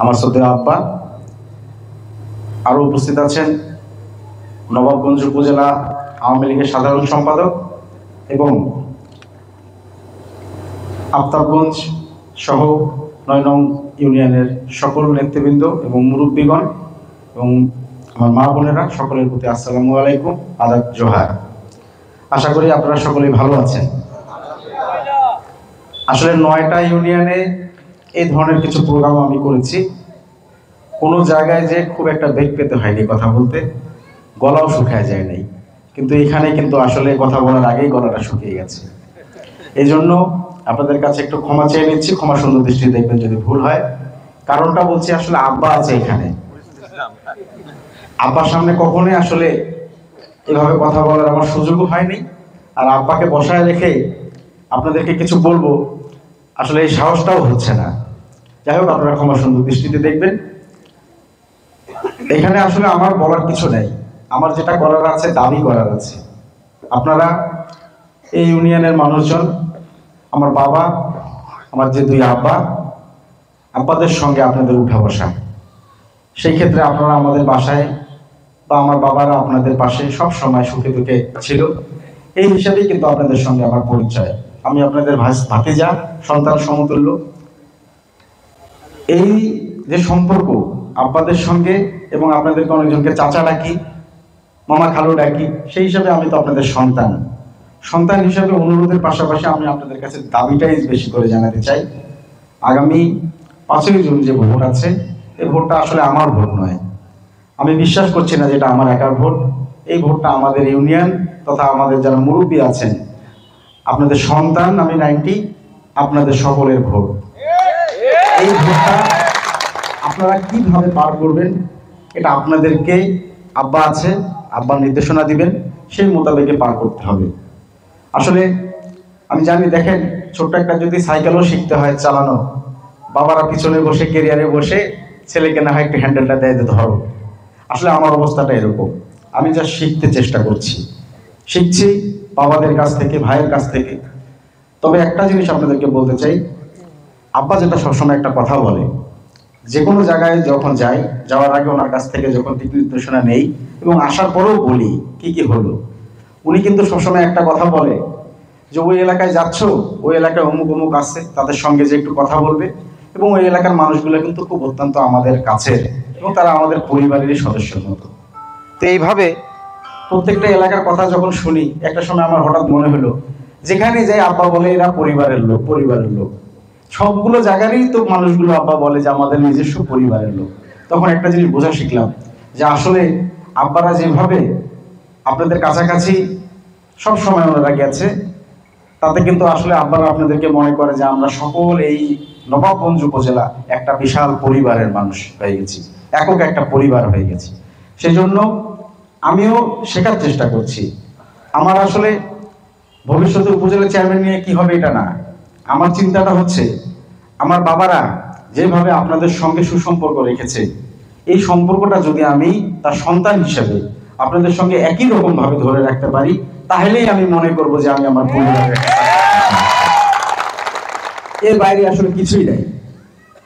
আমার শ্রদ্ধেয় আব্বা, আরও উপস্থিত আছেন নবাবগঞ্জ উপজেলা আওয়ামী লীগের সাধারণ সম্পাদক এবং আফতাবগঞ্জ সহ ৯ নং ইউনিয়নের সকল নেতৃবৃন্দ এবং মুরব্বীগণ এবং আমার মা বোনেরা, সকলের প্রতি আসসালামু আলাইকুম, আদাব, জোহার। আশা করি আপনারা সকলেই ভালো আছেন। আসলে ৯টা ইউনিয়নে এই ধরনের কিছু প্রোগ্রাম আমি করেছি। কোনো জায়গায় যে খুব একটা বেগ পেতে হয়নি, কথা বলতে গলাও শুকায় যায় নাই, কিন্তু এখানে কিন্তু আসলে কথা বলার আগেই গলাটা শুকিয়ে গেছে। এই জন্য আপনাদের কাছে একটু ক্ষমা চেয়ে নিচ্ছি, ক্ষমা সুন্দর দৃষ্টি দেখবেন যদি ভুল হয়। কারণটা বলছি, আসলে আব্বা আছে এখানে, আব্বার সামনে কখনোই আসলে এভাবে কথা বলার আমার সুযোগও হয়নি। আর আব্বাকে বসায় রেখে আপনাদেরকে কিছু বলবো, আসলে এই সাহসটাও হচ্ছে না। যাই হোক, আপনারা ক্ষমা সুন্দর দৃষ্টিতে দেখবেন। এখানে আসলে আমার বলার কিছু নেই, আমার যেটা করার আছে, দাবি করার আছে। আপনারা এই ইউনিয়নের মানুষজন, আমার বাবা, আমার যে 2 আব্বাদের সঙ্গে আপনাদের উঠা বসা, সেই ক্ষেত্রে আপনারা আমাদের বাসায় বা আমার বাবারা আপনাদের পাশে সব সময় সুখে দুঃখে ছিল। এই হিসাবেই কিন্তু আপনাদের সঙ্গে আমার পরিচয়। আমি আপনাদের ভাতিজা, সন্তান সমতুল্য। এই যে সম্পর্ক আব্বাদের সঙ্গে, এবং আপনাদেরকে অনেকজনকে চাচা ডাকি, মামা খালু ডাকি, সেই হিসাবে আমি তো আপনাদের সন্তান হিসাবে অনুরোধের পাশাপাশি আমি আপনাদের কাছে দাবিটাই বেশি করে জানাতে চাই। আগামী 5ই জুন যে ভোট আছে, এই ভোটটা আসলে আমার ভোট নয়। আমি বিশ্বাস করছি না যেটা আমার একার ভোট। এই ভোটটা আমাদের ইউনিয়ন তথা আমাদের যারা মুরব্বী আছেন, আপনাদের সন্তান, আমি 90, আপনাদের সকলের ভোট। এই ভোটটা আপনারা কিভাবে পার করবেন, এটা আপনাদেরকে, আব্বা আছে, আব্বার নির্দেশনা দিবেন, সেই মোতাবেকে পার করতে হবে। আসলে আমি জানি, দেখেন, ছোট্ট একটা যদি সাইকেলও শিখতে হয় চালানো, বাবারা পিছনে বসে, কেরিয়ারে বসে ছেলেকে না হয় একটু হ্যান্ডেলটা দেয়, ধরো। আসলে আমার অবস্থাটা এরকম। আমি যা শিখতে চেষ্টা শিখছি বাবাদের কাছ থেকে, ভাইয়ের কাছ থেকে। তবে একটা জিনিস আপনাদেরকে বলতে চাই, আব্বা যেটা সবসময় একটা কথা বলে, যে কোনো জায়গায় যখন যাওয়ার আগে ওনার কাছ থেকে যখন দিক নির্দেশনা নেই এবং আসার পরেও বলি কি কি হলো, উনি কিন্তু সবসময় একটা কথা বলে যে ওই এলাকায় যাচ্ছ, ওই এলাকায় অমুক অমুক আছে, তাদের সঙ্গে যে একটু কথা বলবে। এবং ওই এলাকার মানুষগুলো কিন্তু খুব অত্যন্ত আমাদের কাছের এবং তারা আমাদের পরিবারেরই সদস্যের মতো। তো এইভাবে প্রত্যেকটা এলাকার কথা যখন শুনি, একটা সময় আমার হঠাৎ মনে হলো, যেখানে যাই আব্বা বলে এরা পরিবারের লোক। সবগুলো জায়গারই তো মানুষগুলো আব্বা বলে যে আমাদের নিজস্ব পরিবারের লোক। তখন একটা জিনিস বোঝা শিখলাম যে আসলে আব্বারা যেভাবে আপনাদের কাছাকাছি সব সময় ওনারা গেছে, তাতে কিন্তু আসলে আব্বারা আপনাদেরকে মনে করে যে আমরা সকল এই নবাবগঞ্জ উপজেলা একটা বিশাল পরিবারের মানুষ হয়ে গেছি, একক একটা পরিবার হয়ে গেছি। সেই জন্য আমিও শেখার চেষ্টা করছি। আমার আসলে ভবিষ্যতে উপজেলা চেয়ারম্যান নিয়ে কি হবে এটা না, আমার চিন্তাটা হচ্ছে আমার বাবারা যেভাবে আপনাদের সঙ্গে সুসম্পর্ক রেখেছে, এই সম্পর্কটা যদি আমি তার সন্তান হিসেবে আপনাদের সঙ্গে একই রকম ভাবে ধরে রাখতে পারি, তাহলেই আমি মনে করব যে আমি আমার পরিবারের, এর বাইরে আসলে কিছুই নাই।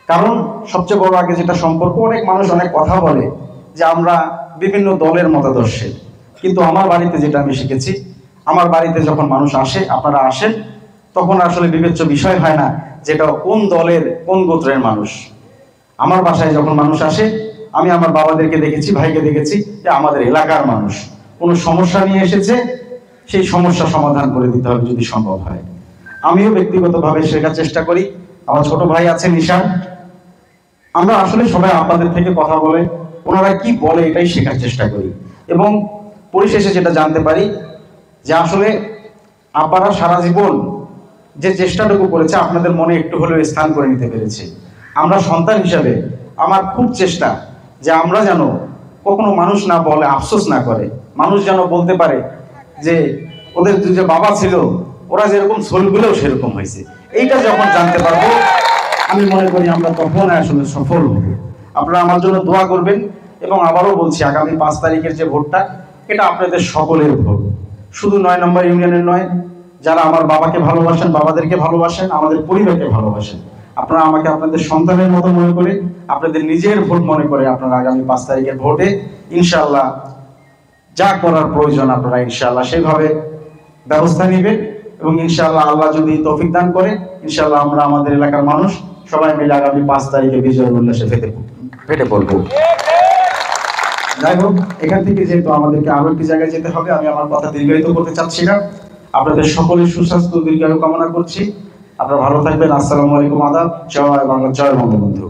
কারণ সবচেয়ে বড় আগে যেটা সম্পর্ক, অনেক মানুষ অনেক কথা বলে যে আমরা বিভিন্ন দলের মতাদর্শের, কিন্তু আমার বাড়িতে যেটা আমি শিখেছি, আমার বাড়িতে যখন মানুষ আসে, আপনারা আসেন, তখন আসলে বিবেচ্য বিষয় হয় না যেটা কোন দলের কোন গোত্রের মানুষ। আমার বাসায় যখন মানুষ আসে, আমি আমার বাবাদেরকে দেখেছি, ভাইকে দেখেছি যে আমাদের এলাকার মানুষ কোনো সমস্যা নিয়ে এসেছে, সেই সমস্যা সমাধান করে দিতে হবে যদি সম্ভব হয়। আমিও ব্যক্তিগতভাবে শেখার চেষ্টা করি। আমার ছোট ভাই আছে নিশান, আমরা আসলে সবাই আপনাদের থেকে কথা বলে, ওনারা কি বলে এটাই শেখার চেষ্টা করি। এবং পরিশেষে যেটা জানতে পারি যে আসলে আব্বারা সারা জীবন যে চেষ্টাটুকু করেছে, আপনাদের মনে একটু হলেও স্থান করে নিতে পেরেছে। আমরা সন্তান হিসাবে আমার খুব চেষ্টা যে আমরা যেন কখনো মানুষ না বলে, আফসোস না করে, মানুষ যেন বলতে পারে যে ওদের যে বাবা ছিল, ওরা যেরকম সোলগুলোও সেরকম হয়েছে। এইটা যখন জানতে পারবো, আমি মনে করি আমরা তখন আসলে সফল হব। আপনারা আমার জন্য দোয়া করবেন। এবং আবারও বলছি, আগামী 5 তারিখের যে ভোটটা, এটা আপনাদের সকলের ভোট, শুধু 9 নম্বর ইউনিয়নের নয়। যারা আমার বাবাকে ভালোবাসেন, বাবাদেরকে ভালোবাসেন, আমাদের পরিবারকে ভালোবাসেন, আপনারা আমাকে আপনাদের সন্তানের মতো মনে করে, আপনাদের নিজের ভোট মনে করে আপনারা আগামী 5 তারিখের ভোটে ইনশাআল্লাহ যা করার প্রয়োজন আপনারা ইনশাআল্লাহ সেভাবে ব্যবস্থা নেবেন। এবং ইনশাআল্লাহ আল্লাহ যদি তৌফিক দান করে, ইনশাআল্লাহ আমরা আমাদের এলাকার মানুষ সবাই মিলে আগামী 5 তারিখে বিজয় উল্লাসে ফেটে পড়বো। যাই হোক, এখান থেকে যেহেতু আমাদেরকে আরো একটি জায়গায় যেতে হবে, আমি আমার কথা দীর্ঘায়িত করতে চাচ্ছি না। আপনাদের সকলের সুস্বাস্থ্য দীর্ঘায়ু কামনা করছি। আপনারা ভালো থাকবেন। আসসালামু আলাইকুম, আদাব, জয় বাংলা, জয় বঙ্গবন্ধু।